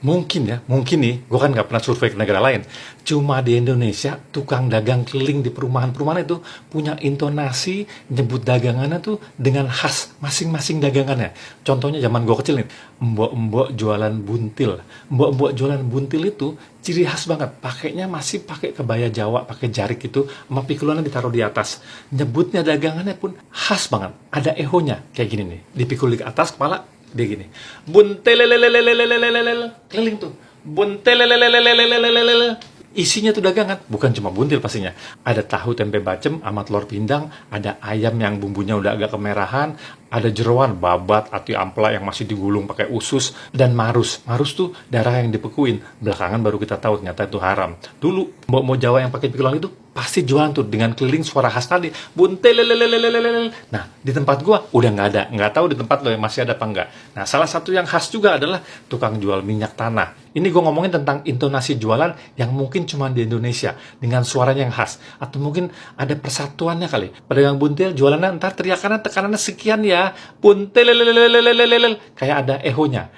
Mungkin nih, gue kan nggak pernah survei ke negara lain. Cuma di Indonesia, tukang dagang keliling di perumahan-perumahan itu punya intonasi nyebut dagangannya tuh dengan khas masing-masing dagangannya. Contohnya zaman gue kecil nih, mbok-mbok jualan buntil. Mbok-mbok jualan buntil itu ciri khas banget. Pakainya masih pakai kebaya Jawa, pakai jarik itu, sama pikulannya ditaruh di atas. Nyebutnya dagangannya pun khas banget. Ada ehonya, kayak gini nih. Dipikul di atas kepala, dia gini, buntelelelelelelelelelelelel, keliling tuh, buntelelelelelelelelelelel. Isinya tuh dagangan, bukan cuma buntil pastinya. Ada tahu tempe bacem sama telur pindang, ada ayam yang bumbunya udah agak kemerahan, ada jeroan, babat, ati ampla yang masih digulung pakai usus, dan marus. Marus tuh darah yang dibekuin. Belakangan baru kita tahu ternyata itu haram. Dulu mbok Jawa yang pakai pikulan itu pasti jualan tuh dengan keliling suara khas tadi, buntelelelelelelelelel. Nah, di tempat gua udah nggak tahu di tempat lo yang masih ada apa enggak. Nah, salah satu yang khas juga adalah tukang jual minyak tanah. Ini gue ngomongin tentang intonasi jualan yang mungkin cuma di Indonesia dengan suaranya yang khas, atau mungkin ada persatuannya kali. Pedagang buntil jualannya ntar teriakannya tekanannya sekian ya, buntelelelelelelelel, kayak ada ehonya.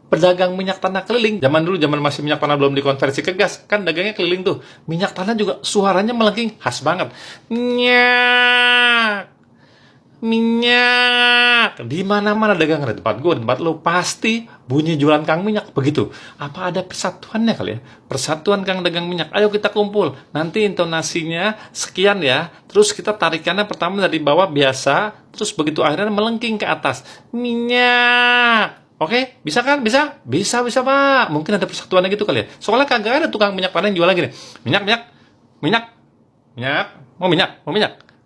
Pedagang minyak tanah keliling, zaman dulu, zaman masih minyak tanah belum dikonversi ke gas, kan dagangnya keliling tuh. Minyak tanah juga suaranya melengking, khas banget. Nyak, minyak. Di mana-mana dagangan, di tempat gue, di tempat lo, pasti bunyi jualan kang minyak begitu. Apa ada persatuannya kali ya? Persatuan kang dagang minyak. Ayo kita kumpul. Nanti intonasinya sekian ya. Terus kita tarikannya pertama dari bawah biasa, terus begitu akhirnya melengking ke atas. Minyak. Oke, bisa kan? Bisa, Pak. Mungkin ada persatuannya gitu kali ya. Soalnya kagak ada tukang minyak tanah yang jualan gini. Minyak. Mau minyak.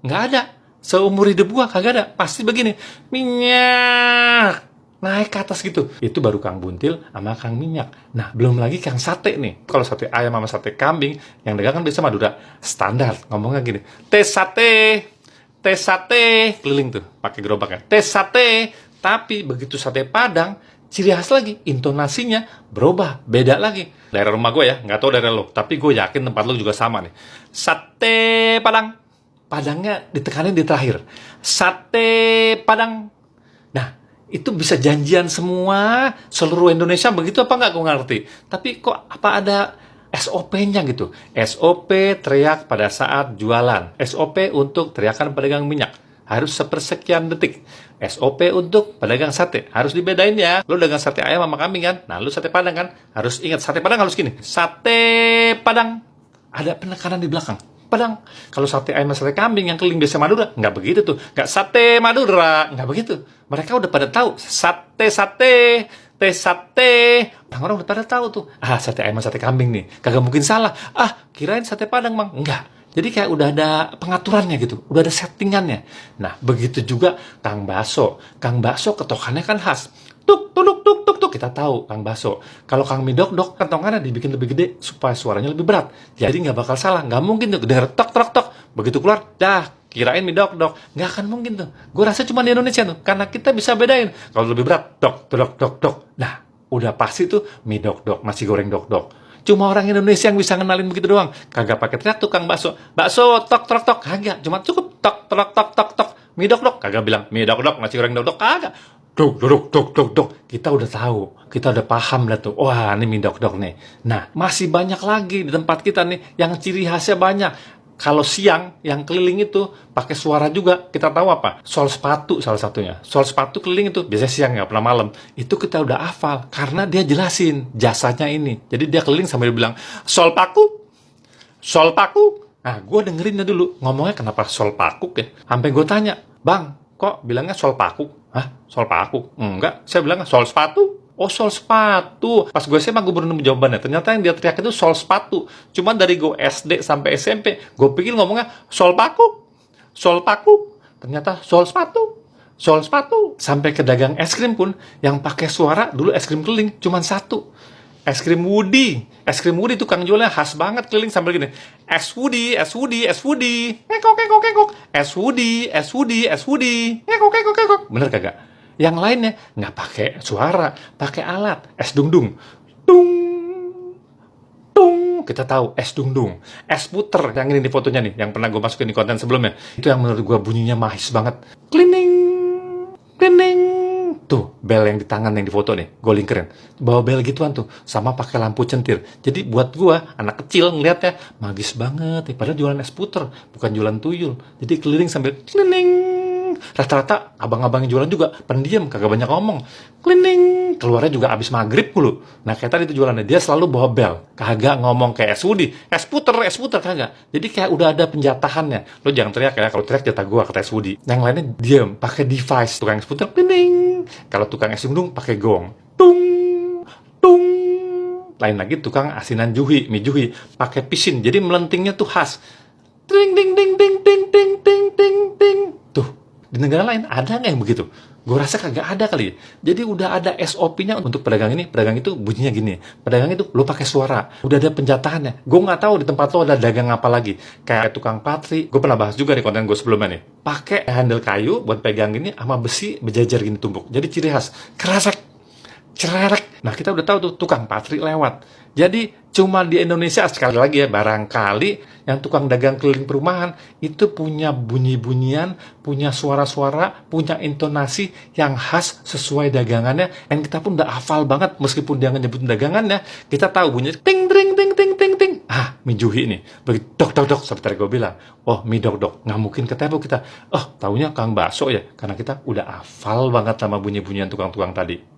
Nggak ada. Seumur hidup gua kagak ada. Pasti begini. Minyak. Naik ke atas gitu. Itu baru Kang Buntil sama Kang Minyak. Nah, belum lagi Kang Sate nih. Kalau sate ayam sama sate kambing, yang dagang kan biasa Madura. Standar. Ngomongnya gini. Tes sate. Keliling tuh. Pakai gerobaknya. Tes sate. Tapi begitu sate Padang, ciri khas lagi, intonasinya berubah, beda lagi. Daerah rumah gue ya, nggak tahu daerah lo, tapi gue yakin tempat lo juga sama nih. Sate Padang, Padangnya ditekanin di terakhir. Sate Padang. Nah, itu bisa janjian semua seluruh Indonesia begitu apa nggak? Gue ngerti. Tapi kok apa ada SOP-nya gitu? SOP teriak pada saat jualan. SOP untuk teriakan pedagang minyak. Harus sepersekian detik. SOP untuk pedagang sate. Harus dibedain ya. Lo dagang sate ayam sama kambing kan? Nah, lo sate Padang kan? Harus ingat, sate Padang harus gini. Sate Padang. Ada penekanan di belakang. Padang. Kalau sate ayam sama sate kambing yang keliling biasa Madura, nggak begitu tuh. Nggak sate Madura. Nggak begitu. Mereka udah pada tahu. Sate. Orang-orang udah pada tahu tuh. Sate ayam sama sate kambing nih. Kagak mungkin salah. Kirain sate Padang, Bang. Enggak. Jadi kayak udah ada pengaturannya gitu, udah ada settingannya. Nah, begitu juga Kang Bakso. Kang Bakso ketokannya kan khas. Tuk, kita tahu Kang Bakso. Kalau Kang Midok-dok, kentongannya dibikin lebih gede supaya suaranya lebih berat. Jadi nggak bakal salah, nggak mungkin tuh denger tok. Begitu keluar, kirain Midok-dok. Nggak akan mungkin tuh. Gue rasa cuma di Indonesia tuh, karena kita bisa bedain. Kalau lebih berat, dok. Nah, udah pasti tuh Midok-dok, nasi goreng dok. Cuma orang Indonesia yang bisa ngenalin begitu doang. Kagak pakai teriak tukang bakso. Bakso, tok. Kagak. Cuma cukup tok. Midok-dok. Kagak bilang midok-dok, nasi goreng dok. Kagak. Dok. Kita udah tahu. Kita udah paham dah tuh. Wah, ini midok-dok nih. Nah, masih banyak lagi di tempat kita nih yang ciri khasnya banyak. Kalau siang, yang keliling itu pakai suara juga, kita tahu apa? Sol sepatu salah satunya. Sol sepatu keliling itu, biasanya siang nggak pernah malam. Itu kita udah hafal, karena dia jelasin jasanya ini. Jadi dia keliling sambil bilang, sol paku. Nah, gue dengerinnya dulu, ngomongnya kenapa sol paku ya? Sampai gue tanya, Bang, kok bilangnya sol paku? Sol paku? Enggak, saya bilangnya sol sepatu. Oh, sol sepatu. Pas gue SMA gue baru nemu jawabannya. Ternyata yang dia teriak itu sol sepatu. Cuman dari gue SD sampai SMP, gue pikir ngomongnya sol paku. Ternyata sol sepatu. Sampai ke dagang es krim pun, yang pakai suara dulu es krim keliling cuman satu. Es krim Woody tukang jualnya khas banget keliling sambil gini. Es Woody. Ngekok. Es Woody. Ngekok. Bener kagak? Yang lainnya nggak pakai suara, pakai alat. Es dung. Kita tahu es dung. Es puter yang ini di fotonya nih, yang pernah gue masukin di konten sebelumnya. Itu yang menurut gue bunyinya mahis banget. Klining. Tuh, bel yang di tangan yang di foto nih, gue linkerin. Bawa bel gituan tuh, sama pakai lampu centir. Jadi buat gue, anak kecil ngeliatnya, magis banget. Padahal jualan es puter, bukan jualan tuyul. Jadi keliling sambil keliling. Rata-rata abang-abang yang jualan juga pendiam, kagak banyak ngomong. Keliling. Keluarnya juga abis maghrib mulu. Nah kayak tadi itu jualannya, dia selalu bawa bel. Kagak ngomong kayak SUD, es puter, kagak. Jadi kayak udah ada penjatahannya. Lo jangan teriak ya, kalau teriak jatah gua kata SUD. Yang lainnya diem, pakai device. Tukang es puter, keliling. Kalau tukang es undung pakai gong. Tung, tung. Lain lagi tukang asinan juhi, mie juhi, pakai pisin. Jadi melentingnya tuh khas. Ting, ting, ting, ting, ting, ting, ting, ting, ting. Tuh, di negara lain ada nggak yang begitu? Gue rasa kagak ada kali ya. Jadi udah ada SOP-nya untuk pedagang ini. Pedagang itu bunyinya gini. Pedagang itu lo pakai suara. Udah ada penjatahannya. Gue nggak tahu di tempat lo ada dagang apa lagi. Kayak tukang patri. Gue pernah bahas juga di konten gue sebelumnya nih. Pakai handle kayu buat pegang gini sama besi berjajar gini tumpuk. Jadi ciri khas. Kresek. Cererek. Nah kita udah tahu tuh tukang patri lewat. Jadi cuma di Indonesia sekali lagi ya barangkali yang tukang dagang keliling perumahan itu punya bunyi-bunyian, punya suara-suara, punya intonasi yang khas sesuai dagangannya. Dan kita pun udah hafal banget meskipun dia nggak nyebutin dagangannya, kita tahu bunyinya ting ting ting ting ting ting. Ah, mie juhi nih. Begitu dok dok dok seperti gue bilang. Oh, mie dok dok. Nggak mungkin ketemu kita. Oh, taunya Kang Bakso ya karena kita udah hafal banget sama bunyi-bunyian tukang-tukang tadi.